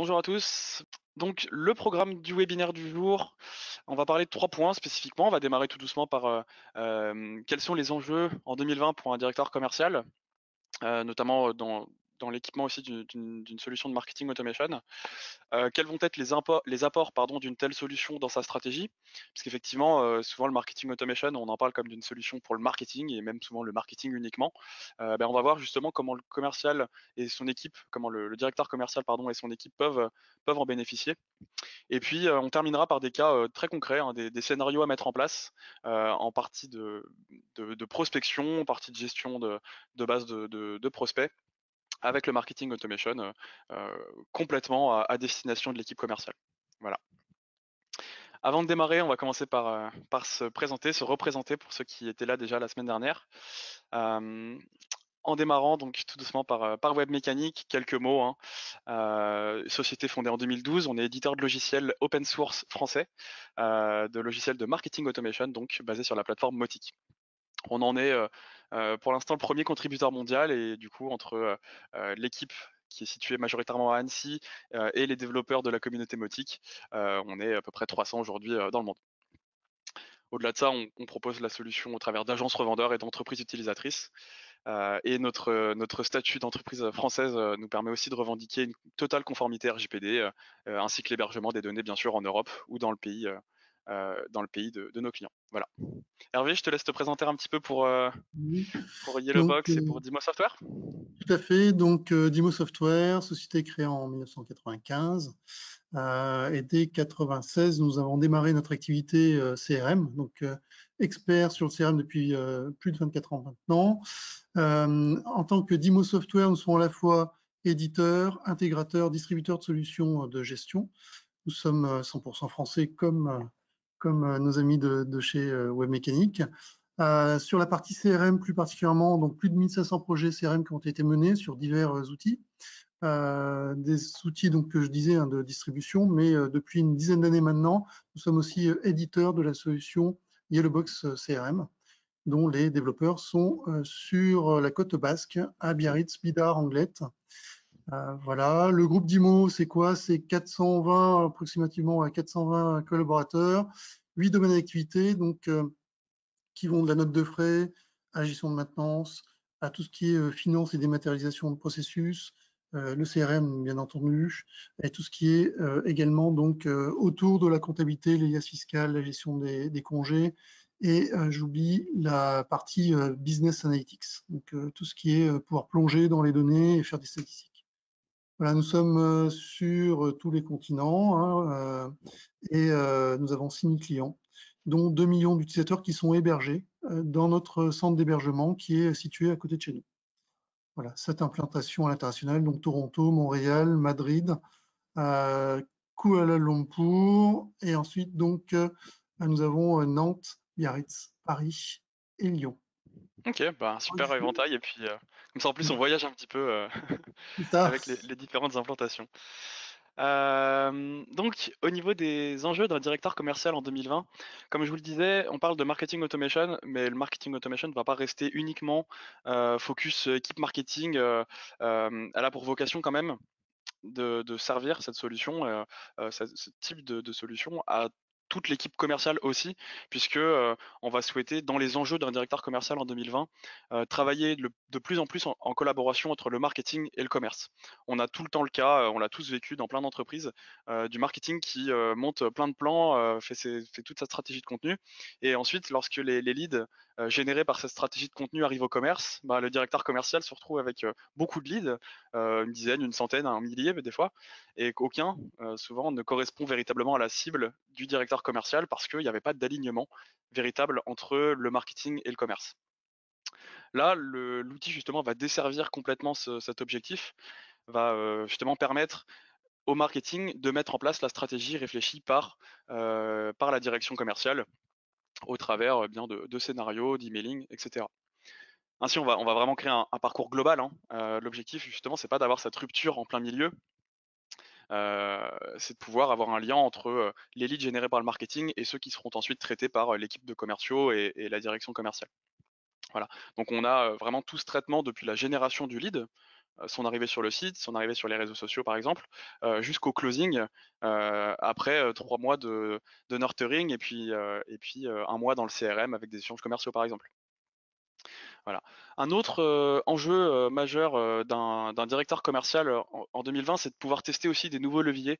Bonjour à tous. Donc, le programme du webinaire du jour, on va parler de 3 points spécifiquement. On va démarrer tout doucement par, quels sont les enjeux en 2020 pour un directeur commercial, notamment, dans l'équipement aussi d'une solution de marketing automation. Quels vont être les apports pardon, d'une telle solution dans sa stratégie? Parce qu'effectivement, souvent le marketing automation, on en parle comme d'une solution pour le marketing et même souvent le marketing uniquement. On va voir justement comment le commercial et son équipe, comment le directeur commercial pardon et son équipe peuvent en bénéficier. Et puis, on terminera par des cas, très concrets, hein, des scénarios à mettre en place, en partie de prospection, en partie de gestion de base de prospects avec le marketing automation, complètement à destination de l'équipe commerciale. Voilà. Avant de démarrer, on va commencer par se présenter, se représenter pour ceux qui étaient là déjà la semaine dernière. Hem, En démarrant donc tout doucement par Webmécanique, quelques mots, hein. Société fondée en 2012, on est éditeur de logiciels open source français, de logiciels de marketing automation, donc basé sur la plateforme Mautic. On en est, pour l'instant le premier contributeur mondial et du coup entre, l'équipe qui est située majoritairement à Annecy, et les développeurs de la communauté Mautic, on est à peu près 300 aujourd'hui, dans le monde. Au-delà de ça, on propose la solution au travers d'agences revendeurs et d'entreprises utilisatrices. Et notre statut d'entreprise française nous permet aussi de revendiquer une totale conformité RGPD, ainsi que l'hébergement des données bien sûr en Europe ou dans le pays de nos clients. Voilà. Hervé, je te laisse te présenter un petit peu Oui. pour Donc, Yellowbox et pour Dimo Software. tout à fait. Donc, Dimo Software, société créée en 1995. Et dès 96, nous avons démarré notre activité CRM, donc expert sur le CRM depuis plus de 24 ans maintenant. En tant que Dimo Software, nous sommes à la fois éditeurs, intégrateurs, distributeurs de solutions de gestion. Nous sommes 100% français comme nos amis de chez Webmécanique. Sur la partie CRM plus particulièrement, donc plus de 1500 projets CRM qui ont été menés sur divers outils. Des outils donc que je disais hein, de distribution, mais depuis une dizaine d'années maintenant, nous sommes aussi éditeurs de la solution Yellowbox CRM, dont les développeurs sont sur la côte basque, à Biarritz, Bidart, Anglet. Voilà, le groupe DIMO, c'est quoi? C'est 420, approximativement à 420 collaborateurs, 8 domaines d'activité, donc qui vont de la note de frais à la gestion de maintenance, à tout ce qui est finance et dématérialisation de processus, le CRM bien entendu, et tout ce qui est également donc autour de la comptabilité, les liasses fiscales, la gestion des congés, et j'oublie la partie business analytics, donc tout ce qui est pouvoir plonger dans les données et faire des statistiques. Voilà, nous sommes sur tous les continents hein, et nous avons 6000 clients, dont 2 millions d'utilisateurs qui sont hébergés dans notre centre d'hébergement qui est situé à côté de chez nous. Voilà, cette implantation à l'international, donc Toronto, Montréal, Madrid, Kuala Lumpur, et ensuite donc nous avons Nantes, Biarritz, Paris et Lyon. Ok, bah, un super éventail et puis comme ça en plus on voyage un petit peu C'est ça. avec les différentes implantations. Donc au niveau des enjeux d'un directeur commercial en 2020, comme je vous le disais, on parle de marketing automation, mais le marketing automation ne va pas rester uniquement focus équipe marketing. Elle a pour vocation quand même de servir cette solution, ce type de solution à toute l'équipe commerciale aussi, puisque on va souhaiter, dans les enjeux d'un directeur commercial en 2020, travailler de plus en plus en collaboration entre le marketing et le commerce. On a tout le temps le cas, on l'a tous vécu dans plein d'entreprises, du marketing qui monte plein de plans, fait toute sa stratégie de contenu, et ensuite, lorsque les leads générés par cette stratégie de contenu arrivent au commerce, bah, le directeur commercial se retrouve avec beaucoup de leads, une dizaine, une centaine, un millier des fois, et qu'aucun, souvent, ne correspond véritablement à la cible du directeur commercial parce qu'il n'y avait pas d'alignement véritable entre le marketing et le commerce. Là, l'outil justement va desservir complètement cet objectif, va justement permettre au marketing de mettre en place la stratégie réfléchie par la direction commerciale au travers bien de scénarios, d'emailing, etc. Ainsi, on va vraiment créer un parcours global, hein. L'objectif justement, c'est pas d'avoir cette rupture en plein milieu, c'est de pouvoir avoir un lien entre les leads générés par le marketing et ceux qui seront ensuite traités par l'équipe de commerciaux et la direction commerciale. Voilà. Donc on a vraiment tout ce traitement depuis la génération du lead son arrivée sur le site, son arrivée sur les réseaux sociaux par exemple, jusqu'au closing, après 3 mois de nurturing et puis 1 mois dans le CRM avec des échanges commerciaux par exemple. Voilà. Un autre enjeu majeur d'un directeur commercial en 2020, c'est de pouvoir tester aussi des nouveaux leviers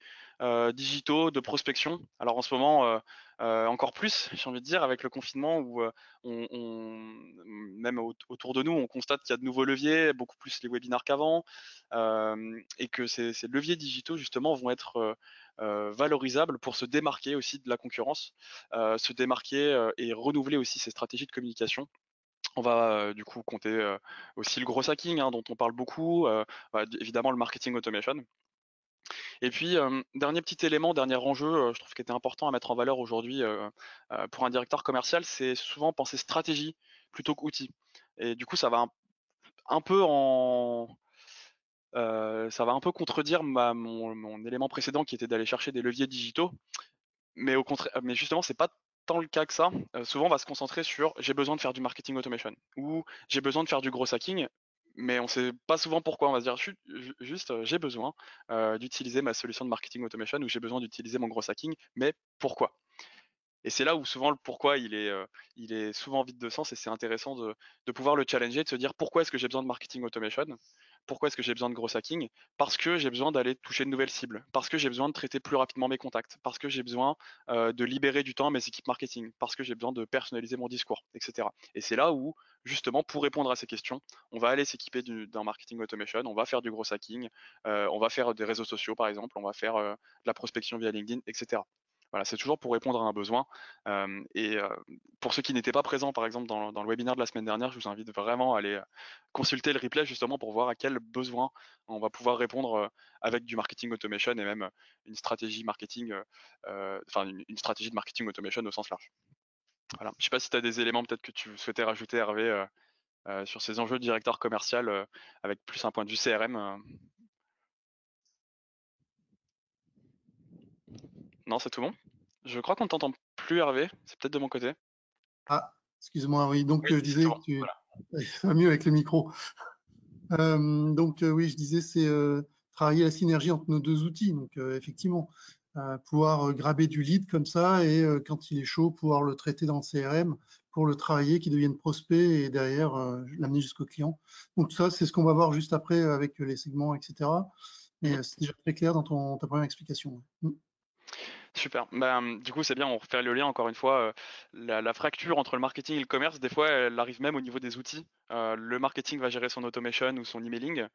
digitaux de prospection. Alors en ce moment, encore plus, j'ai envie de dire, avec le confinement où même autour de nous, on constate qu'il y a de nouveaux leviers, beaucoup plus les webinars qu'avant, et que ces leviers digitaux justement vont être valorisables pour se démarquer aussi de la concurrence, se démarquer et renouveler aussi ses stratégies de communication. On va du coup compter aussi le gros hacking dont on parle beaucoup, bah, évidemment le marketing automation. Et puis dernier petit élément, dernier enjeu, je trouve qui était important à mettre en valeur aujourd'hui pour un directeur commercial, c'est souvent penser stratégie plutôt qu'outil. Et du coup un peu ça va un peu contredire mon élément précédent qui était d'aller chercher des leviers digitaux. Mais au contraire, mais justement, c'est pas tant le cas que ça. Souvent, on va se concentrer sur j'ai besoin de faire du marketing automation ou j'ai besoin de faire du gros hacking, mais on sait pas souvent pourquoi. On va se dire juste j'ai besoin d'utiliser ma solution de marketing automation ou j'ai besoin d'utiliser mon gros hacking, mais pourquoi? Et c'est là où souvent le pourquoi il est souvent vide de sens et c'est intéressant de pouvoir le challenger, de se dire pourquoi est-ce que j'ai besoin de marketing automation? Pourquoi est-ce que j'ai besoin de gros hacking? Parce que j'ai besoin d'aller toucher de nouvelles cibles, parce que j'ai besoin de traiter plus rapidement mes contacts, parce que j'ai besoin de libérer du temps à mes équipes marketing, parce que j'ai besoin de personnaliser mon discours, etc. Et c'est là où, justement, pour répondre à ces questions, on va aller s'équiper d'un marketing automation, on va faire du gros hacking, on va faire des réseaux sociaux par exemple, on va faire de la prospection via LinkedIn, etc. Voilà, c'est toujours pour répondre à un besoin. Pour ceux qui n'étaient pas présents, par exemple, dans le webinaire de la semaine dernière, je vous invite vraiment à aller consulter le replay justement pour voir à quel besoin on va pouvoir répondre avec du marketing automation et même une stratégie marketing, enfin une stratégie de marketing automation au sens large. Voilà. Je ne sais pas si tu as des éléments peut-être que tu souhaitais rajouter, Hervé, sur ces enjeux de directeur commercial avec plus un point de vue CRM. Non, c'est tout bon? Je crois qu'on ne t'entend plus, Hervé. C'est peut-être de mon côté. Ah, excuse-moi, oui, donc Oui, je c'est tout disais bon. que tu Voilà. ça va mieux avec le micro. Oui, je disais, c'est travailler la synergie entre nos deux outils. Donc, effectivement, pouvoir graber du lead comme ça et quand il est chaud, pouvoir le traiter dans le CRM pour le travailler, qu'il devienne prospect et derrière l'amener jusqu'au client. Donc, ça, c'est ce qu'on va voir juste après avec les segments, etc. Mais Mhm. c'est déjà très clair dans ta première explication. Mm. Super. Bah, du coup, c'est bien, on refait le lien encore une fois. La fracture entre le marketing et le commerce, des fois, elle arrive même au niveau des outils. Le marketing va gérer son automation ou son emailing,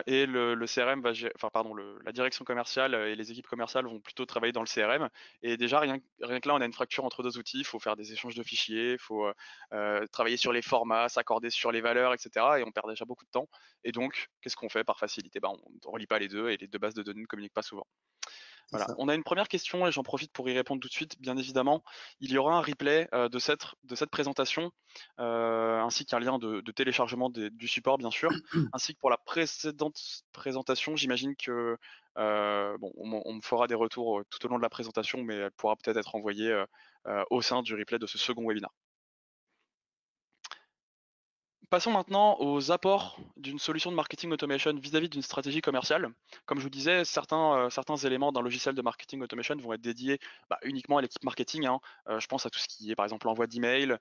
et le CRM va gérer, enfin, pardon, la direction commerciale et les équipes commerciales vont plutôt travailler dans le CRM. Et déjà, rien que là, on a une fracture entre deux outils. Il faut faire des échanges de fichiers, il faut travailler sur les formats, s'accorder sur les valeurs, etc. Et on perd déjà beaucoup de temps. Et donc, qu'est-ce qu'on fait par facilité? Bah, on ne relie pas les deux et les deux bases de données ne communiquent pas souvent. C'est Voilà, ça. on a une première question et j'en profite pour y répondre tout de suite. Bien évidemment, il y aura un replay de cette présentation, ainsi qu'un lien de téléchargement du support, bien sûr, ainsi que pour la précédente présentation. J'imagine que bon, on me fera des retours tout au long de la présentation, mais elle pourra peut-être être envoyée au sein du replay de ce second webinaire. Passons maintenant aux apports d'une solution de marketing automation vis-à-vis d'une stratégie commerciale. Comme je vous disais, certains éléments d'un logiciel de marketing automation vont être dédiés uniquement à l'équipe marketing. Je pense à tout ce qui est par exemple l'envoi d'email,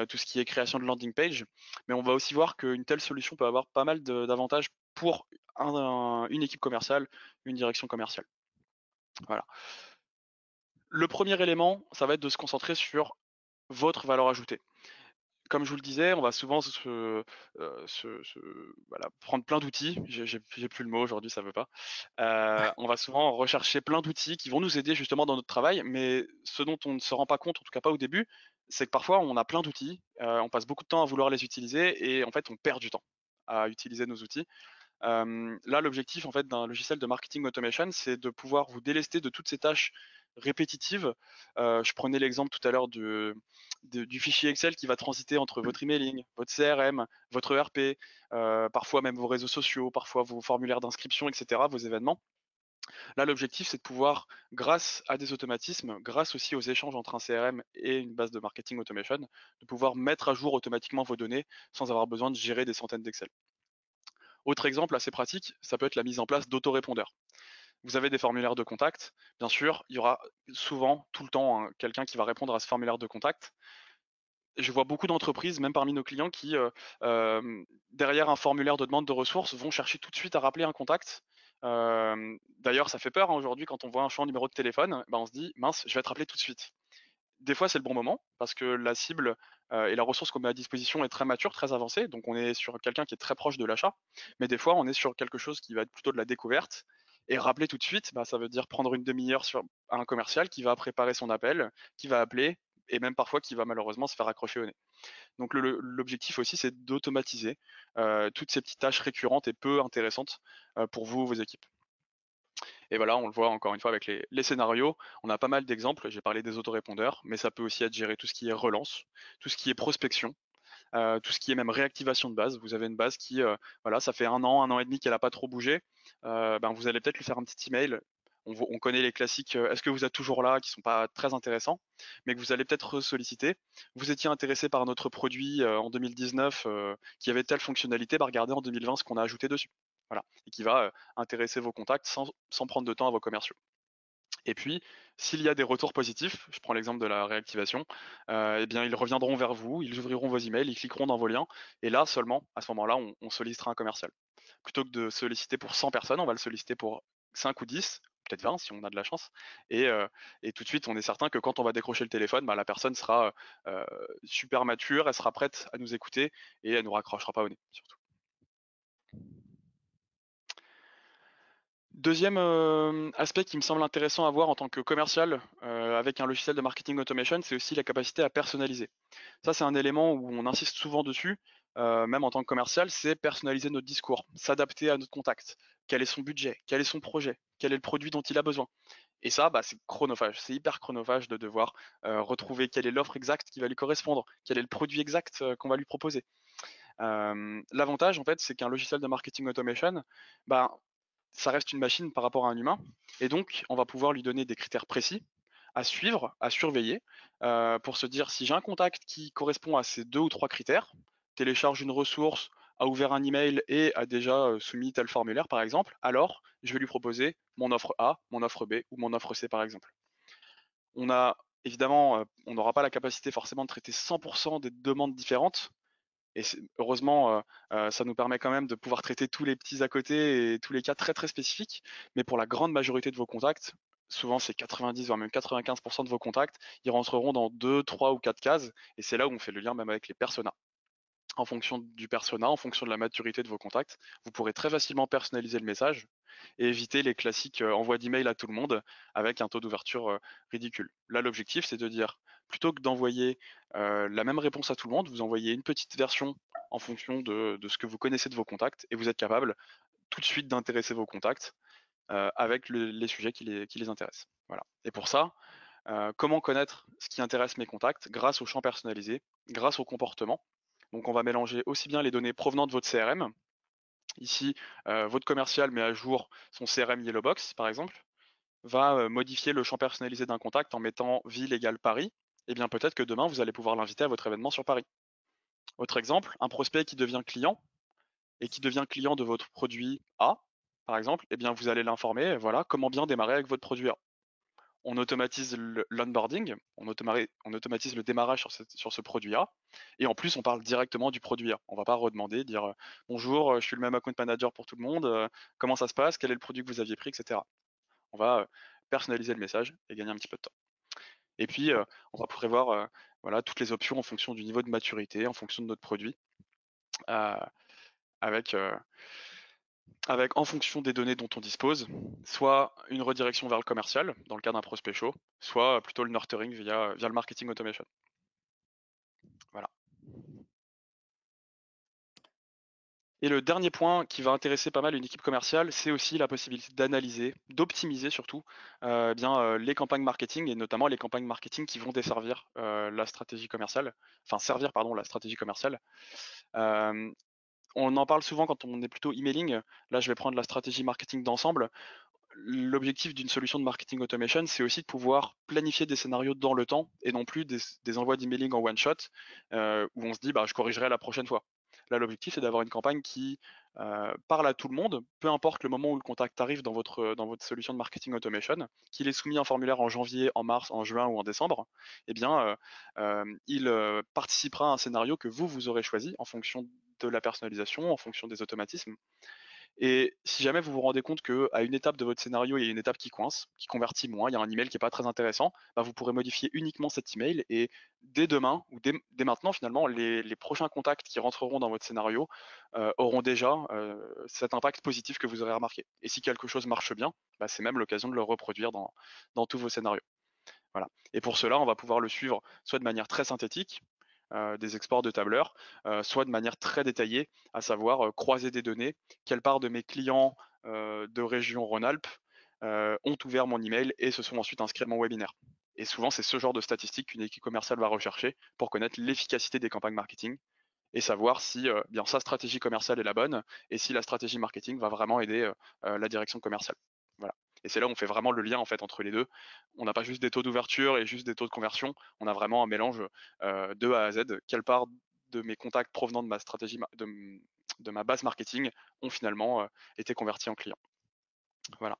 tout ce qui est création de landing page. Mais on va aussi voir qu'une telle solution peut avoir pas mal d'avantages pour une équipe commerciale, une direction commerciale. Voilà. Le premier élément, ça va être de se concentrer sur votre valeur ajoutée. Comme je vous le disais, on va souvent voilà, prendre plein d'outils. J'ai plus le mot aujourd'hui, ça veut pas. On va souvent rechercher plein d'outils qui vont nous aider justement dans notre travail, mais ce dont on ne se rend pas compte, en tout cas pas au début, c'est que parfois on a plein d'outils, on passe beaucoup de temps à vouloir les utiliser et en fait on perd du temps à utiliser nos outils. Là, l'objectif en fait d'un logiciel de marketing automation, c'est de pouvoir vous délester de toutes ces tâches répétitives. Je prenais l'exemple tout à l'heure du fichier Excel qui va transiter entre votre emailing, votre CRM, votre ERP, parfois même vos réseaux sociaux, parfois vos formulaires d'inscription, etc., vos événements. Là, l'objectif, c'est de pouvoir, grâce à des automatismes, grâce aussi aux échanges entre un CRM et une base de marketing automation, de pouvoir mettre à jour automatiquement vos données sans avoir besoin de gérer des centaines d'Excel. Autre exemple assez pratique, ça peut être la mise en place d'autorépondeurs. Vous avez des formulaires de contact, bien sûr, il y aura souvent, tout le temps, quelqu'un qui va répondre à ce formulaire de contact. Je vois beaucoup d'entreprises, même parmi nos clients, qui, derrière un formulaire de demande de ressources, vont chercher tout de suite à rappeler un contact. D'ailleurs, ça fait peur, hein, aujourd'hui, quand on voit un champ numéro de téléphone, ben, on se dit: «Mince, je vais être rappelé tout de suite». Des fois, c'est le bon moment parce que la cible, et la ressource qu'on met à disposition est très mature, très avancée, donc on est sur quelqu'un qui est très proche de l'achat. Mais des fois, on est sur quelque chose qui va être plutôt de la découverte et rappeler tout de suite, bah, ça veut dire prendre une demi-heure sur un commercial qui va préparer son appel, qui va appeler et même parfois qui va malheureusement se faire accrocher au nez. Donc l'objectif aussi, c'est d'automatiser, toutes ces petites tâches récurrentes et peu intéressantes, pour vous, vos équipes. Et voilà, on le voit encore une fois avec les scénarios. On a pas mal d'exemples. J'ai parlé des autorépondeurs, mais ça peut aussi être géré tout ce qui est relance, tout ce qui est prospection, tout ce qui est même réactivation de base. Vous avez une base qui, voilà, ça fait un an et demi qu'elle n'a pas trop bougé. Ben, vous allez peut-être lui faire un petit email. On connaît les classiques, est-ce que vous êtes toujours là, qui sont pas très intéressants, mais que vous allez peut-être solliciter. Vous étiez intéressé par notre produit en 2019 qui avait telle fonctionnalité, bah regardez en 2020 ce qu'on a ajouté dessus. Voilà, et qui va intéresser vos contacts sans prendre de temps à vos commerciaux. Et puis, s'il y a des retours positifs, je prends l'exemple de la réactivation, eh bien, ils reviendront vers vous, ils ouvriront vos emails, ils cliqueront dans vos liens, et là seulement, à ce moment-là, on sollicitera un commercial. Plutôt que de solliciter pour 100 personnes, on va le solliciter pour 5 ou 10, peut-être 20 si on a de la chance, et, euh, et tout de suite, on est certain que quand on va décrocher le téléphone, bah, la personne sera super mature, elle sera prête à nous écouter, et elle nous raccrochera pas au nez, surtout. Deuxième aspect qui me semble intéressant à voir en tant que commercial avec un logiciel de marketing automation, c'est aussi la capacité à personnaliser. Ça, c'est un élément où on insiste souvent dessus, même en tant que commercial, c'est personnaliser notre discours, s'adapter à notre contact. Quel est son budget? Quel est son projet? Quel est le produit dont il a besoin? Et ça, bah, c'est chronophage, c'est hyper chronophage de devoir retrouver quelle est l'offre exacte qui va lui correspondre, quel est le produit exact qu'on va lui proposer. L'avantage, en fait, c'est qu'un logiciel de marketing automation, bah, ça reste une machine par rapport à un humain, et donc on va pouvoir lui donner des critères précis à suivre, à surveiller, pour se dire si j'ai un contact qui correspond à ces 2 ou 3 critères, télécharge une ressource, a ouvert un email et a déjà soumis tel formulaire par exemple, alors je vais lui proposer mon offre A, mon offre B ou mon offre C par exemple. On a évidemment, on n'aura pas la capacité forcément de traiter 100% des demandes différentes, et heureusement, ça nous permet quand même de pouvoir traiter tous les petits à côté et tous les cas très très spécifiques. Mais pour la grande majorité de vos contacts, souvent c'est 90 voire même 95% de vos contacts, ils rentreront dans 2, 3 ou 4 cases. Et c'est là où on fait le lien même avec les personas. En fonction du persona, en fonction de la maturité de vos contacts, vous pourrez très facilement personnaliser le message et éviter les classiques envois d'email à tout le monde avec un taux d'ouverture ridicule. Là, l'objectif, c'est de dire, plutôt que d'envoyer la même réponse à tout le monde, vous envoyez une petite version en fonction de ce que vous connaissez de vos contacts, et vous êtes capable tout de suite d'intéresser vos contacts avec les sujets qui les intéressent. Voilà. Et pour ça, comment connaître ce qui intéresse mes contacts? Grâce au champ personnalisé, grâce au comportement. Donc on va mélanger aussi bien les données provenant de votre CRM. Ici, votre commercial met à jour son CRM Yellowbox, par exemple, va modifier le champ personnalisé d'un contact en mettant ville égale Paris. Et bien peut-être que demain, vous allez pouvoir l'inviter à votre événement sur Paris. Autre exemple, un prospect qui devient client et qui devient client de votre produit A, par exemple, eh bien vous allez l'informer, voilà, comment bien démarrer avec votre produit A. On automatise l'onboarding, on automatise le démarrage sur ce produit A, et en plus on parle directement du produit A. On ne va pas redemander, dire bonjour, je suis le même account manager pour tout le monde, comment ça se passe, quel est le produit que vous aviez pris, etc. On va personnaliser le message et gagner un petit peu de temps. Et puis on va prévoir voilà, toutes les options en fonction du niveau de maturité, en fonction de notre produit, euh, avec en fonction des données dont on dispose, soit une redirection vers le commercial, dans le cas d'un prospect chaud, soit plutôt le nurturing via le marketing automation. Voilà. Et le dernier point qui va intéresser pas mal une équipe commerciale, c'est aussi la possibilité d'analyser, d'optimiser surtout les campagnes marketing, et notamment les campagnes marketing qui vont desservir la stratégie commerciale, enfin servir pardon la stratégie commerciale. On en parle souvent quand on est plutôt emailing. Là, je vais prendre la stratégie marketing d'ensemble. L'objectif d'une solution de marketing automation, c'est aussi de pouvoir planifier des scénarios dans le temps et non plus des envois d'emailing en one shot où on se dit bah, je corrigerai la prochaine fois. Là, l'objectif, c'est d'avoir une campagne qui parle à tout le monde, peu importe le moment où le contact arrive dans votre solution de marketing automation, qu'il ait soumis un formulaire en janvier, en mars, en juin ou en décembre, eh bien, il participera à un scénario que vous aurez choisi en fonction de la personnalisation, en fonction des automatismes. Et si jamais vous vous rendez compte qu'à une étape de votre scénario, il y a une étape qui coince, qui convertit moins, il y a un email qui n'est pas très intéressant, bah, vous pourrez modifier uniquement cet email et dès demain ou dès maintenant finalement, les prochains contacts qui rentreront dans votre scénario auront déjà cet impact positif que vous aurez remarqué. Et si quelque chose marche bien, bah, c'est même l'occasion de le reproduire dans tous vos scénarios. Voilà. Et pour cela, on va pouvoir le suivre soit de manière très synthétique, des exports de tableurs, soit de manière très détaillée, à savoir croiser des données, quelle part de mes clients de région Rhône-Alpes ont ouvert mon email et se sont ensuite inscrits à mon webinaire. Et souvent, c'est ce genre de statistiques qu'une équipe commerciale va rechercher pour connaître l'efficacité des campagnes marketing et savoir si bien sa stratégie commerciale est la bonne et si la stratégie marketing va vraiment aider la direction commerciale. Voilà. Et c'est là où on fait vraiment le lien en fait entre les deux. On n'a pas juste des taux d'ouverture et juste des taux de conversion. On a vraiment un mélange de A à Z. Quelle part de mes contacts provenant de ma stratégie de ma base marketing ont finalement été convertis en clients. Voilà.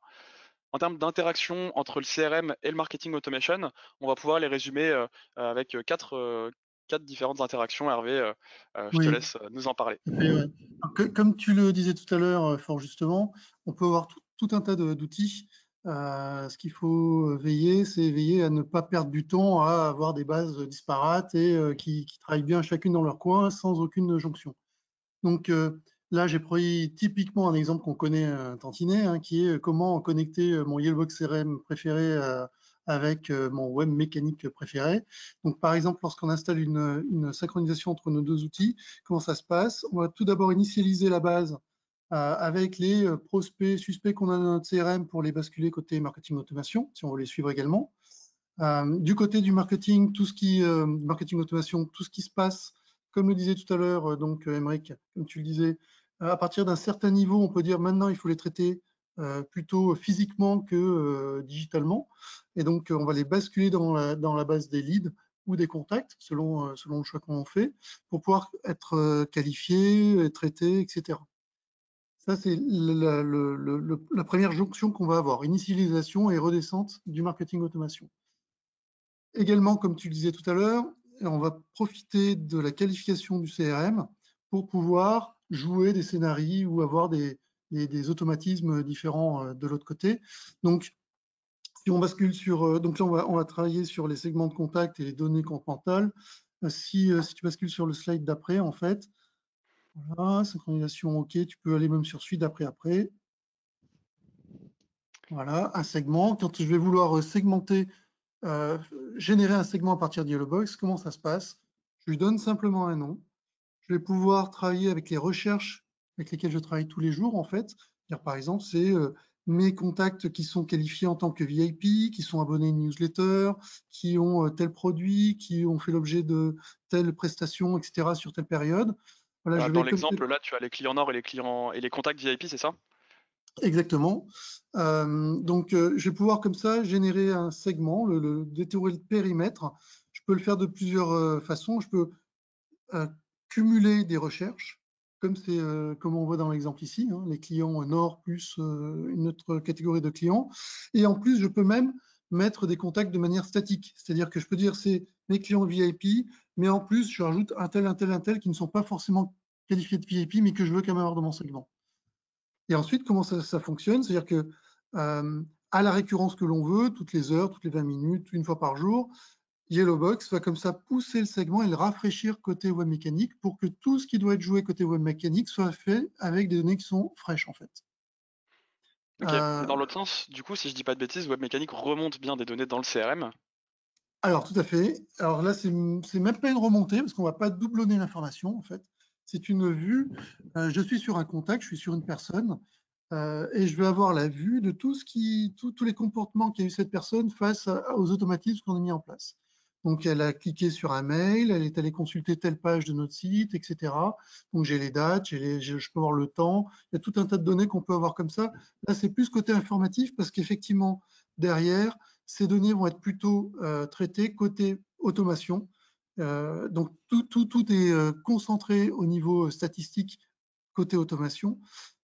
En termes d'interaction entre le CRM et le marketing automation, on va pouvoir les résumer avec quatre différentes interactions. Hervé, je te Oui, laisse nous en parler. tout à fait, ouais. Alors comme tu le disais tout à l'heure, fort justement, on peut avoir tout un tas d'outils. Ce qu'il faut veiller, c'est veiller à ne pas perdre du temps à avoir des bases disparates et qui travaillent bien chacune dans leur coin sans aucune jonction. Donc là, j'ai pris typiquement un exemple qu'on connaît un tantinet, hein, qui est comment connecter mon Yellowbox CRM préféré avec mon web mécanique préféré. Donc par exemple, lorsqu'on installe une synchronisation entre nos deux outils, comment ça se passe? On va tout d'abord initialiser la base avec les prospects, suspects qu'on a dans notre CRM pour les basculer côté marketing automation, si on veut les suivre également. Du côté du marketing, marketing automation, tout ce qui se passe, comme le disait tout à l'heure, donc Émeric, comme tu le disais, à partir d'un certain niveau, on peut dire maintenant il faut les traiter plutôt physiquement que digitalement. Et donc on va les basculer dans la base des leads ou des contacts, selon le choix qu'on fait, pour pouvoir être qualifiés, traités, etc. Ça, c'est la première jonction qu'on va avoir, initialisation et redescente du marketing automation. Également, comme tu le disais tout à l'heure, on va profiter de la qualification du CRM pour pouvoir jouer des scénarios ou avoir des automatismes différents de l'autre côté. Donc, si on bascule sur, donc là, on va travailler sur les segments de contact et les données comportementales. Si tu bascules sur le slide d'après, en fait, voilà, synchronisation, OK, tu peux aller même sur celui d'après après. Voilà, un segment. Quand je vais vouloir segmenter, générer un segment à partir de Yellowbox, comment ça se passe? Je lui donne simplement un nom. Je vais pouvoir travailler avec les recherches avec lesquelles je travaille tous les jours, en fait. Par exemple, c'est mes contacts qui sont qualifiés en tant que VIP, qui sont abonnés à une newsletter, qui ont tel produit, qui ont fait l'objet de telle prestation, etc., sur telle période. Voilà, je Dans vais l'exemple, là, tu as les clients nord et les clients et les contacts VIP, c'est ça? Exactement. Donc, je vais pouvoir comme ça générer un segment, détourer le périmètre. Je peux le faire de plusieurs façons. Je peux cumuler des recherches, comme on voit dans l'exemple ici, hein, les clients Nord plus une autre catégorie de clients. Et en plus, je peux même mettre des contacts de manière statique. C'est-à-dire que je peux dire c'est mes clients VIP, mais en plus, je rajoute un tel qui ne sont pas forcément qualifiés de VIP, mais que je veux quand même avoir dans mon segment. Et ensuite, comment ça fonctionne? C'est-à-dire que à la récurrence que l'on veut, toutes les heures, toutes les 20 minutes, une fois par jour, Yellowbox va comme ça pousser le segment et le rafraîchir côté web mécanique pour que tout ce qui doit être joué côté web mécanique soit fait avec des données qui sont fraîches en fait. Ok. Et dans l'autre sens, du coup, si je dis pas de bêtises, Webmécanique remonte bien des données dans le CRM. Alors tout à fait. Alors là, c'est même pas une remontée parce qu'on va pas doublonner l'information en fait. C'est une vue. Je suis sur un contact, je suis sur une personne et je vais avoir la vue de tous les comportements qu'a eu cette personne face aux automatismes qu'on a mis en place. Donc elle a cliqué sur un mail, elle est allée consulter telle page de notre site, etc. Donc j'ai les dates, je peux voir le temps. Il y a tout un tas de données qu'on peut avoir comme ça. Là, c'est plus côté informatif parce qu'effectivement derrière ces données vont être plutôt traitées côté automation Donc tout est concentré au niveau statistique côté automation,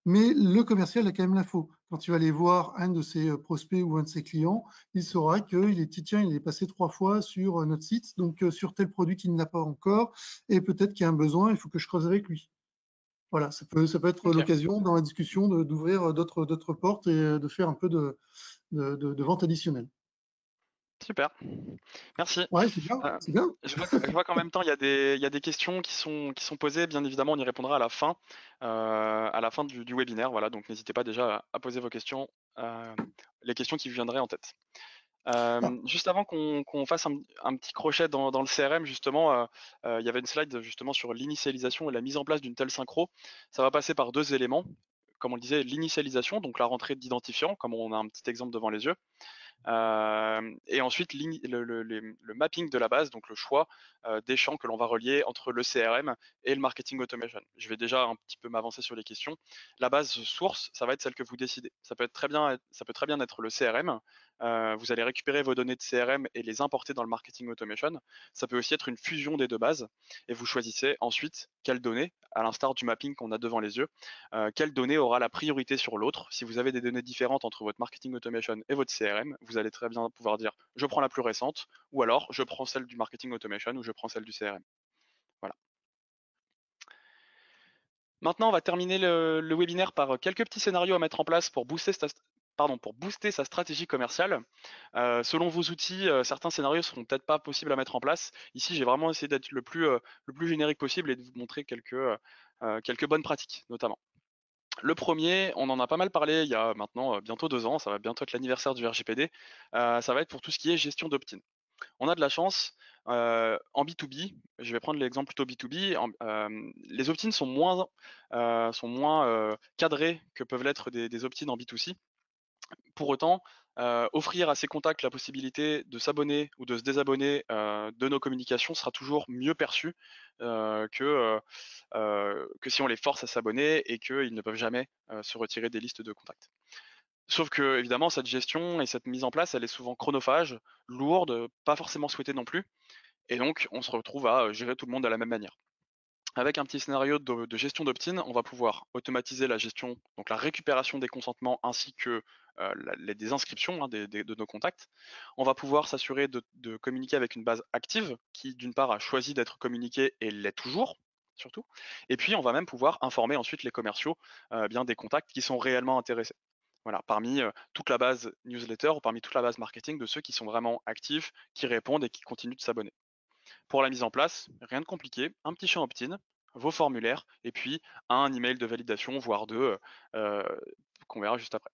mais le commercial a quand même l'info. Quand il va aller voir un de ses prospects ou un de ses clients, il saura qu'il est, tiens, il est passé 3 fois sur notre site, donc sur tel produit qu'il n'a pas encore, et peut-être qu'il y a un besoin, il faut que je creuse avec lui. Voilà, ça peut être Ok, l'occasion dans la discussion d'ouvrir d'autres portes et de faire un peu de vente additionnelle. super. Merci. Ouais, c'est bien, Euh, c'est bien. je vois qu'en même temps, il y a des questions qui sont posées. Bien évidemment, on y répondra à la fin du webinaire. Voilà, donc n'hésitez pas déjà à poser vos questions, euh, les questions qui vous viendraient en tête. Ah, Juste avant qu'on fasse un petit crochet dans le CRM, justement, il y avait une slide justement sur l'initialisation et la mise en place d'une telle synchro. Ça va passer par deux éléments. Comme on le disait, l'initialisation, donc la rentrée d'identifiant, comme on a un petit exemple devant les yeux. Et ensuite, le mapping de la base, donc le choix des champs que l'on va relier entre le CRM et le marketing automation. Je vais déjà un petit peu m'avancer sur les questions. La base source, ça va être celle que vous décidez. Ça peut très bien être le CRM. Vous allez récupérer vos données de CRM et les importer dans le marketing automation. Ça peut aussi être une fusion des deux bases. Et vous choisissez ensuite quelles données, à l'instar du mapping qu'on a devant les yeux, quelle donnée aura la priorité sur l'autre. Si vous avez des données différentes entre votre marketing automation et votre CRM, vous allez très bien pouvoir dire je prends la plus récente, ou alors je prends celle du marketing automation ou je prends celle du CRM. Voilà. Maintenant, on va terminer le webinaire par quelques petits scénarios à mettre en place pour booster sa stratégie commerciale. Selon vos outils, certains scénarios seront peut-être pas possibles à mettre en place. Ici, j'ai vraiment essayé d'être le plus générique possible et de vous montrer quelques bonnes pratiques, notamment. Le premier, on en a pas mal parlé il y a maintenant bientôt 2 ans, ça va bientôt être l'anniversaire du RGPD, ça va être pour tout ce qui est gestion d'opt-in. On a de la chance, en B2B, je vais prendre l'exemple plutôt B2B, les opt-in sont moins cadrés que peuvent l'être des opt-in en B2C. Pour autant, offrir à ses contacts la possibilité de s'abonner ou de se désabonner de nos communications sera toujours mieux perçu que si on les force à s'abonner et qu'ils ne peuvent jamais se retirer des listes de contacts. Sauf que, évidemment, cette gestion et cette mise en place, elle est souvent chronophage, lourde, pas forcément souhaitée non plus, et donc on se retrouve à gérer tout le monde de la même manière. Avec un petit scénario de gestion d'opt-in, on va pouvoir automatiser la gestion, donc la récupération des consentements ainsi que des inscriptions de nos contacts. On va pouvoir s'assurer de communiquer avec une base active qui, d'une part, a choisi d'être communiquée et l'est toujours, surtout. Et puis, on va même pouvoir informer ensuite les commerciaux bien des contacts qui sont réellement intéressés. Voilà, parmi toute la base newsletter ou parmi toute la base marketing de ceux qui sont vraiment actifs, qui répondent et qui continuent de s'abonner. Pour la mise en place, rien de compliqué, un petit champ opt-in, vos formulaires, et puis un email de validation, voire deux, qu'on verra juste après.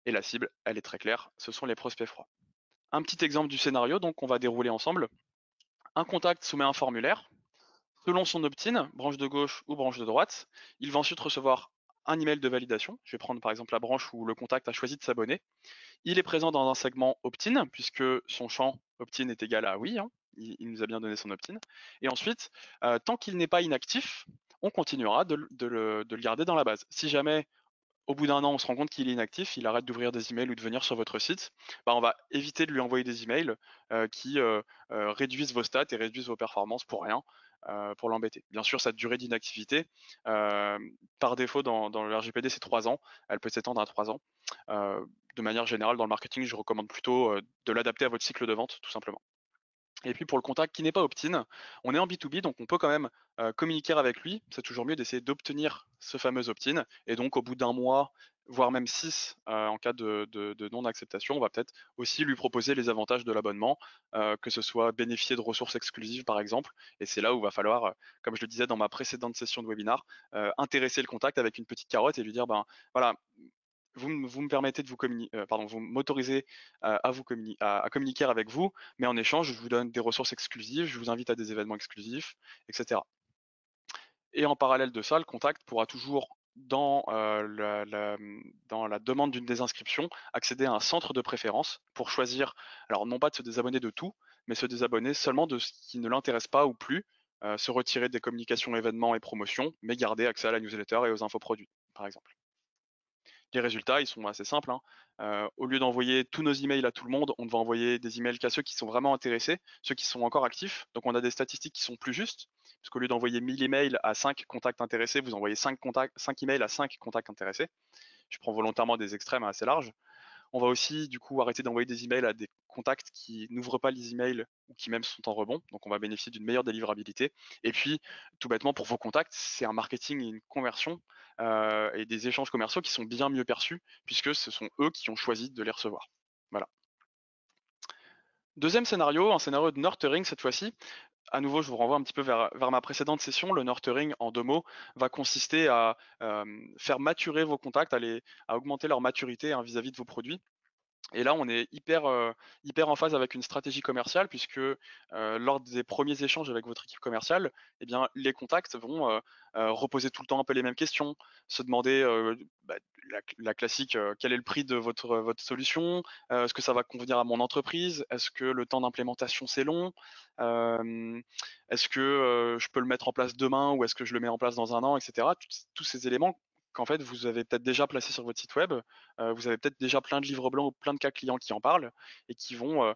Et la cible, elle est très claire, ce sont les prospects froids. Un petit exemple du scénario, donc on va dérouler ensemble. Un contact soumet un formulaire. Selon son opt-in, branche de gauche ou branche de droite, il va ensuite recevoir un email de validation. Je vais prendre par exemple la branche où le contact a choisi de s'abonner. Il est présent dans un segment opt-in, puisque son champ opt-in est égal à oui, hein, il nous a bien donné son opt-in. Et ensuite, tant qu'il n'est pas inactif, on continuera de le garder dans la base. Si jamais, au bout d'un an, on se rend compte qu'il est inactif, il arrête d'ouvrir des emails ou de venir sur votre site, bah, on va éviter de lui envoyer des emails qui réduisent vos stats et réduisent vos performances pour rien, pour l'embêter. Bien sûr, sa durée d'inactivité, euh, par défaut dans le RGPD, c'est 3 ans. Elle peut s'étendre à 3 ans. De manière générale, dans le marketing, je recommande plutôt de l'adapter à votre cycle de vente, tout simplement. Et puis pour le contact qui n'est pas opt-in, on est en B2B, donc on peut quand même communiquer avec lui. C'est toujours mieux d'essayer d'obtenir ce fameux opt-in. Et donc au bout d'un mois, voire même 6, en cas de non-acceptation, on va peut-être aussi lui proposer les avantages de l'abonnement, que ce soit bénéficier de ressources exclusives par exemple. Et c'est là où il va falloir, comme je le disais dans ma précédente session de webinar, intéresser le contact avec une petite carotte et lui dire, ben voilà, vous me permettez de vous m'autorisez à communiquer avec vous, mais en échange, je vous donne des ressources exclusives, je vous invite à des événements exclusifs, etc. Et en parallèle de ça, le contact pourra toujours, dans la demande d'une désinscription, accéder à un centre de préférence pour choisir, alors non pas de se désabonner de tout, mais se désabonner seulement de ce qui ne l'intéresse pas ou plus, se retirer des communications, événements et promotions, mais garder accès à la newsletter et aux infos produits, par exemple. Les résultats, ils sont assez simples, hein. Au lieu d'envoyer tous nos emails à tout le monde, on va envoyer des emails qu'à ceux qui sont vraiment intéressés, ceux qui sont encore actifs. Donc on a des statistiques qui sont plus justes, parce qu'au lieu d'envoyer 1000 emails à 5 contacts intéressés, vous envoyez 5 emails à 5 contacts intéressés. Je prends volontairement des extrêmes assez larges. On va aussi du coup arrêter d'envoyer des emails à des contacts qui n'ouvrent pas les emails ou qui même sont en rebond. Donc on va bénéficier d'une meilleure délivrabilité. Et puis tout bêtement pour vos contacts, c'est un marketing et une conversion et des échanges commerciaux qui sont bien mieux perçus puisque ce sont eux qui ont choisi de les recevoir. Voilà. Deuxième scénario, un scénario de nurturing cette fois-ci. À nouveau, je vous renvoie un petit peu vers ma précédente session. Le nurturing, en 2 mots, va consister à faire maturer vos contacts, à augmenter leur maturité hein, vis-à-vis de vos produits. Et là, on est hyper en phase avec une stratégie commerciale puisque lors des premiers échanges avec votre équipe commerciale, eh bien, les contacts vont reposer tout le temps un peu les mêmes questions, se demander bah, la classique quel est le prix de votre solution, est-ce que ça va convenir à mon entreprise, est-ce que le temps d'implémentation c'est long, Euh, est-ce que je peux le mettre en place demain ou est-ce que je le mets en place dans un an, etc. Tous ces éléments qu'en fait vous avez peut-être déjà placés sur votre site web. Vous avez peut-être déjà plein de livres blancs ou plein de cas clients qui en parlent et qui vont,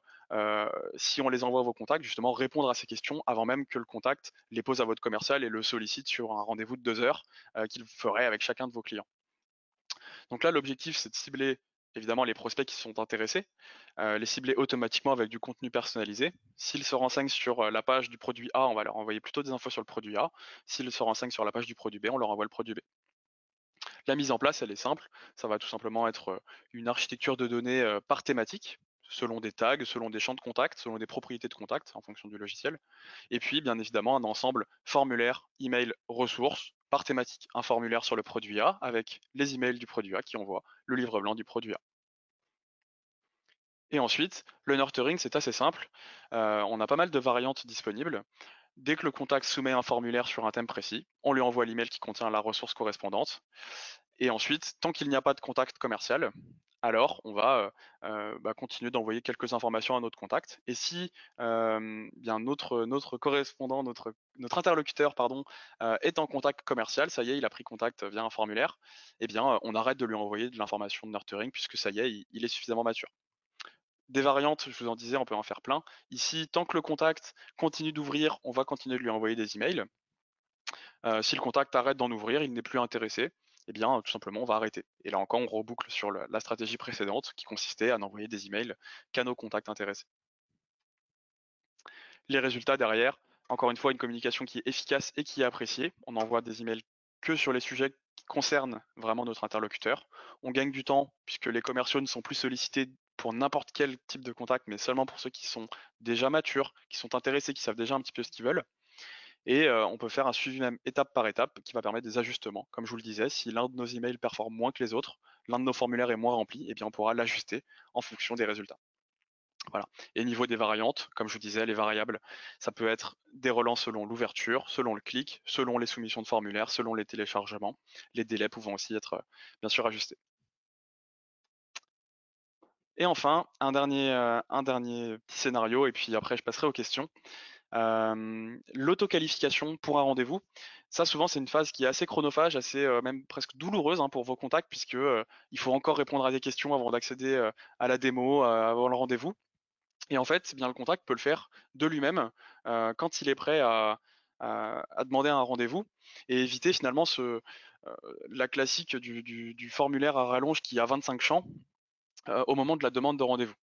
si on les envoie à vos contacts, justement répondre à ces questions avant même que le contact les pose à votre commercial et le sollicite sur un rendez-vous de 2 heures qu'il ferait avec chacun de vos clients. Donc là, l'objectif, c'est de cibler évidemment les prospects qui sont intéressés, les cibler automatiquement avec du contenu personnalisé. S'ils se renseignent sur la page du produit A, on va leur envoyer plutôt des infos sur le produit A. S'ils se renseignent sur la page du produit B, on leur envoie le produit B. La mise en place, elle est simple. Ça va tout simplement être une architecture de données par thématique, selon des tags, selon des champs de contact, selon des propriétés de contact en fonction du logiciel. Et puis, bien évidemment, un ensemble formulaire, email, ressources par thématique. Un formulaire sur le produit A avec les emails du produit A qui envoie le livre blanc du produit A. Et ensuite, le nurturing, c'est assez simple. On a pas mal de variantes disponibles. Dès que le contact soumet un formulaire sur un thème précis, on lui envoie l'email qui contient la ressource correspondante. Et ensuite, tant qu'il n'y a pas de contact commercial, alors on va continuer d'envoyer quelques informations à notre contact. Et si bien notre correspondant, notre interlocuteur pardon, est en contact commercial, ça y est, il a pris contact via un formulaire, eh bien on arrête de lui envoyer de l'information de nurturing puisque ça y est, il est suffisamment mature. Des variantes, je vous en disais, on peut en faire plein. Ici, tant que le contact continue d'ouvrir, on va continuer de lui envoyer des emails. Si le contact arrête d'en ouvrir, il n'est plus intéressé, eh bien tout simplement on va arrêter. Et là encore, on reboucle sur la stratégie précédente qui consistait à n'envoyer des emails qu'à nos contacts intéressés. Les résultats derrière, encore une fois, une communication qui est efficace et qui est appréciée. On envoie des emails que sur les sujets qui concernent vraiment notre interlocuteur. On gagne du temps puisque les commerciaux ne sont plus sollicités pour n'importe quel type de contact, mais seulement pour ceux qui sont déjà matures, qui sont intéressés, qui savent déjà un petit peu ce qu'ils veulent. Et on peut faire un suivi même étape par étape qui va permettre des ajustements. Comme je vous le disais, si l'un de nos emails performe moins que les autres, l'un de nos formulaires est moins rempli, eh bien on pourra l'ajuster en fonction des résultats. Voilà. Et niveau des variantes, comme je vous disais, les variables, ça peut être des relents selon l'ouverture, selon le clic, selon les soumissions de formulaires, selon les téléchargements, les délais pouvant aussi être bien sûr ajustés. Et enfin, un dernier petit scénario, et puis après je passerai aux questions. L'auto-qualification pour un rendez-vous, ça souvent c'est une phase qui est assez chronophage, assez même presque douloureuse hein, pour vos contacts puisque il faut encore répondre à des questions avant d'accéder à la démo, avant le rendez-vous. Et en fait, eh bien le contact peut le faire de lui-même quand il est prêt à demander un rendez-vous et éviter finalement la classique du formulaire à rallonge qui a 25 champs au moment de la demande de rendez-vous.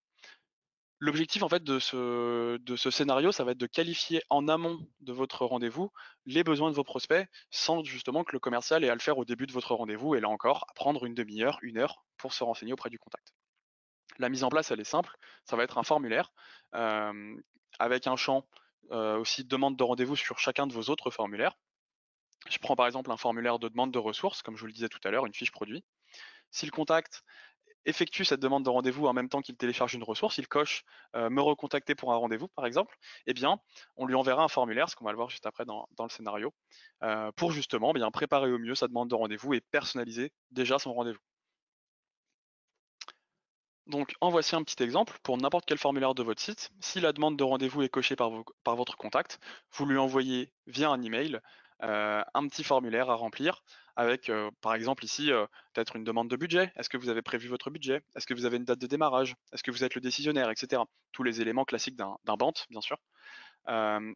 L'objectif en fait de ce scénario, ça va être de qualifier en amont de votre rendez-vous les besoins de vos prospects sans justement que le commercial ait à le faire au début de votre rendez-vous et là encore à prendre une demi-heure, 1 heure pour se renseigner auprès du contact. La mise en place, elle est simple, ça va être un formulaire avec un champ aussi demande de rendez-vous sur chacun de vos autres formulaires. Je prends par exemple un formulaire de demande de ressources, comme je vous le disais tout à l'heure, une fiche produit. Si le contact effectue cette demande de rendez-vous en même temps qu'il télécharge une ressource, il coche me recontacter pour un rendez-vous par exemple, eh bien on lui enverra un formulaire, ce qu'on va le voir juste après dans le scénario, pour justement bien préparer au mieux sa demande de rendez-vous et personnaliser déjà son rendez-vous. Donc en voici un petit exemple pour n'importe quel formulaire de votre site. Si la demande de rendez-vous est cochée par votre contact, vous lui envoyez via un email un petit formulaire à remplir avec, par exemple ici, peut-être une demande de budget. Est-ce que vous avez prévu votre budget? Est-ce que vous avez une date de démarrage? Est-ce que vous êtes le décisionnaire? Et cetera. Tous les éléments classiques d'un BANT, bien sûr.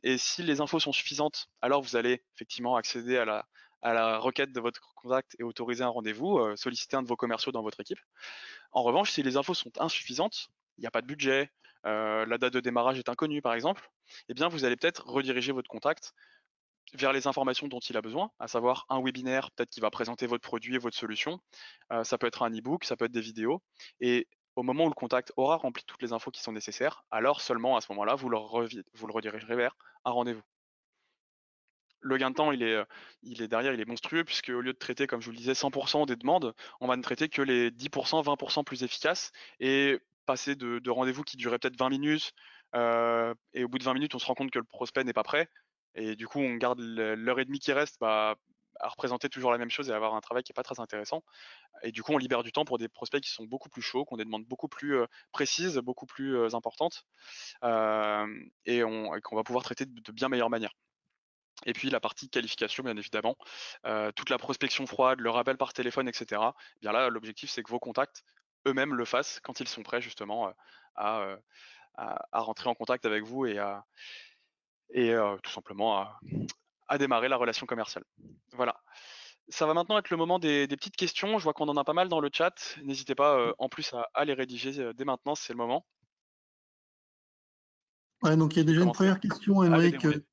Et si les infos sont suffisantes, alors vous allez effectivement accéder à la requête de votre contact et autoriser un rendez-vous, solliciter un de vos commerciaux dans votre équipe. En revanche, si les infos sont insuffisantes, il n'y a pas de budget, la date de démarrage est inconnue par exemple, eh bien vous allez peut-être rediriger votre contact vers les informations dont il a besoin, à savoir un webinaire peut-être qui va présenter votre produit et votre solution. Ça peut être un e-book, ça peut être des vidéos. Et au moment où le contact aura rempli toutes les infos qui sont nécessaires, alors seulement à ce moment-là, vous le redirigerez vers un rendez-vous. Le gain de temps, il est derrière, il est monstrueux puisque au lieu de traiter, comme je vous le disais, 100% des demandes, on va ne traiter que les 10%, 20% plus efficaces et passer de rendez-vous qui duraient peut-être 20 minutes et au bout de 20 minutes, on se rend compte que le prospect n'est pas prêt et du coup, on garde l'heure et demie qui reste à représenter toujours la même chose et avoir un travail qui est pas très intéressant. Et du coup, on libère du temps pour des prospects qui sont beaucoup plus chauds, qui ont des demandes beaucoup plus précises, beaucoup plus importantes et qu'on va pouvoir traiter de bien meilleure manière. Et puis la partie qualification, bien évidemment, toute la prospection froide, le rappel par téléphone, et cetera. Eh bien là, l'objectif, c'est que vos contacts eux-mêmes le fassent quand ils sont prêts justement à, euh, à rentrer en contact avec vous et tout simplement à démarrer la relation commerciale. Voilà. Ça va maintenant être le moment des petites questions. Je vois qu'on en a pas mal dans le chat. N'hésitez pas en plus à les rédiger dès maintenant, c'est le moment. Ouais, donc il y a Qui veut déjà une commencer? première question, Allez, Émeric, déroulez.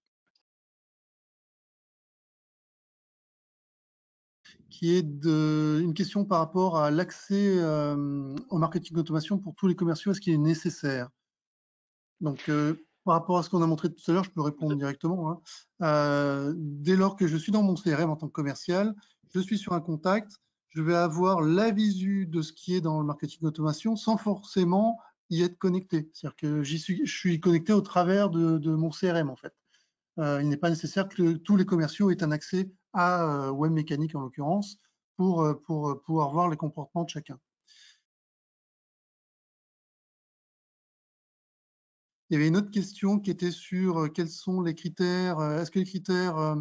qui est une question par rapport à l'accès au marketing automation pour tous les commerciaux. Est-ce qu'il est nécessaire? Donc, par rapport à ce qu'on a montré tout à l'heure, je peux répondre directement, hein. Dès lors que je suis dans mon CRM en tant que commercial, je suis sur un contact, je vais avoir la visu de ce qui est dans le marketing automation sans forcément y être connecté. C'est-à-dire que je suis connecté au travers de mon CRM en fait. Il n'est pas nécessaire que tous les commerciaux aient un accès à Web Mécanique en l'occurrence pour pouvoir voir les comportements de chacun. Il y avait une autre question qui était sur quels sont les critères, est-ce que les critères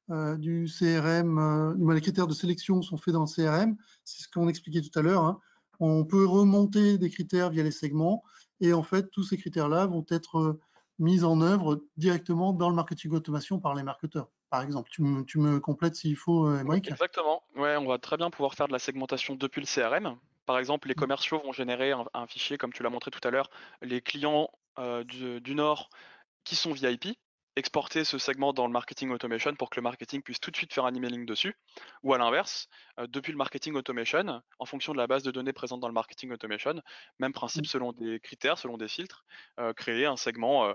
du CRM, les critères de sélection sont faits dans le CRM? C'est ce qu'on expliquait tout à l'heure, hein. On peut remonter des critères via les segments et en fait, tous ces critères-là vont être mis en œuvre directement dans le marketing automation par les marketeurs. Par exemple, tu me complètes s'il faut, Oui, Émeric. exactement. Ouais, on va très bien pouvoir faire de la segmentation depuis le CRM. Par exemple, les commerciaux vont générer un fichier, comme tu l'as montré tout à l'heure, les clients du Nord qui sont VIP, exporter ce segment dans le marketing automation pour que le marketing puisse tout de suite faire un emailing dessus. Ou à l'inverse, depuis le marketing automation, en fonction de la base de données présente dans le marketing automation, même principe selon des critères, selon des filtres, créer un segment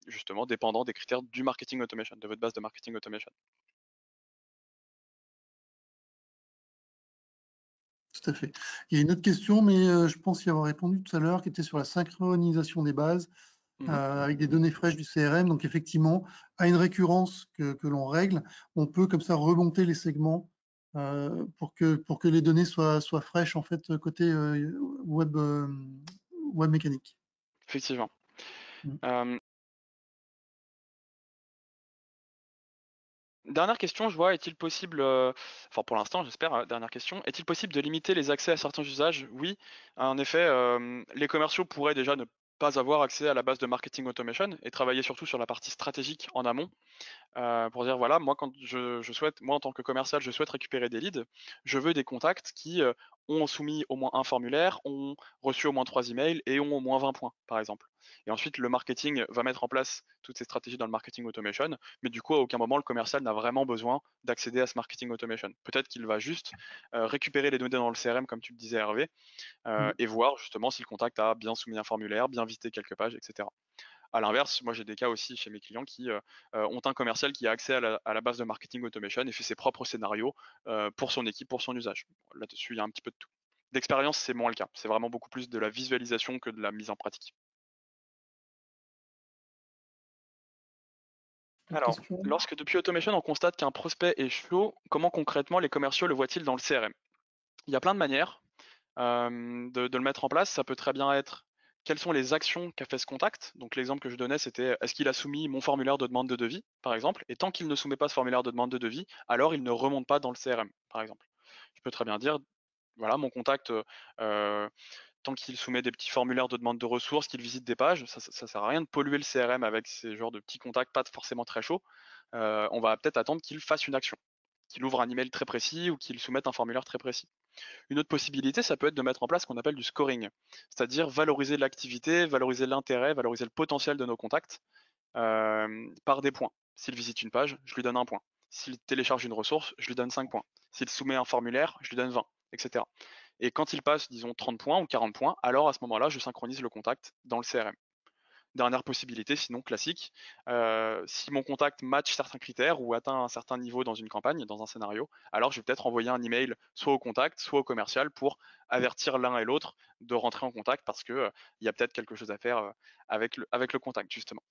justement dépendant des critères du marketing automation, de votre base de marketing automation. Tout à fait. Il y a une autre question, mais je pense y avoir répondu tout à l'heure, qui était sur la synchronisation des bases Mhm. avec des données fraîches du CRM. Donc effectivement, à une récurrence que l'on règle, on peut comme ça remonter les segments pour que les données soient fraîches en fait côté web, web mécanique. Effectivement. Mm. Euh, Dernière question, je vois, est-il possible, enfin pour l'instant j'espère, dernière question, est-il possible de limiter les accès à certains usages? Oui, en effet, les commerciaux pourraient déjà ne pas avoir accès à la base de marketing automation et travailler surtout sur la partie stratégique en amont. Pour dire voilà, moi quand je souhaite, moi en tant que commercial, je souhaite récupérer des leads, je veux des contacts qui ont soumis au moins un formulaire, ont reçu au moins 3 emails et ont au moins 20 points, par exemple. Et ensuite, le marketing va mettre en place toutes ces stratégies dans le marketing automation, mais du coup, à aucun moment, le commercial n'a vraiment besoin d'accéder à ce marketing automation. Peut-être qu'il va juste récupérer les données dans le CRM, comme tu le disais, Hervé, Mm. et voir justement si le contact a bien soumis un formulaire, bien visité quelques pages, etc. À l'inverse, moi j'ai des cas aussi chez mes clients qui ont un commercial qui a accès à la base de marketing automation et fait ses propres scénarios pour son équipe, pour son usage. Là-dessus, il y a un petit peu de tout. D'expérience, c'est moins le cas. C'est vraiment beaucoup plus de la visualisation que de la mise en pratique. Autre Alors, question? lorsque depuis Automation, on constate qu'un prospect est chaud, comment concrètement les commerciaux le voient-ils dans le CRM? Il y a plein de manières de le mettre en place. Ça peut très bien être quelles sont les actions qu'a fait ce contact. Donc l'exemple que je donnais, c'était est-ce qu'il a soumis mon formulaire de demande de devis, par exemple, et tant qu'il ne soumet pas ce formulaire de demande de devis, alors il ne remonte pas dans le CRM, par exemple. Je peux très bien dire, voilà, mon contact, tant qu'il soumet des petits formulaires de demande de ressources, qu'il visite des pages, ça sert à rien de polluer le CRM avec ces genres de petits contacts pas forcément très chauds. On va peut-être attendre qu'il fasse une action, qu'il ouvre un email très précis ou qu'il soumette un formulaire très précis. Une autre possibilité, ça peut être de mettre en place ce qu'on appelle du scoring, c'est-à-dire valoriser l'activité, valoriser l'intérêt, valoriser le potentiel de nos contacts par des points. S'il visite une page, je lui donne 1 point. S'il télécharge une ressource, je lui donne 5 points. S'il soumet un formulaire, je lui donne 20, etc. Et quand il passe, disons, 30 points ou 40 points, alors à ce moment-là, je synchronise le contact dans le CRM. Dernière possibilité, sinon classique, si mon contact match certains critères ou atteint un certain niveau dans une campagne, dans un scénario, alors je vais peut-être envoyer un email soit au contact, soit au commercial pour avertir l'un et l'autre de rentrer en contact parce que il y a peut-être quelque chose à faire avec le contact justement.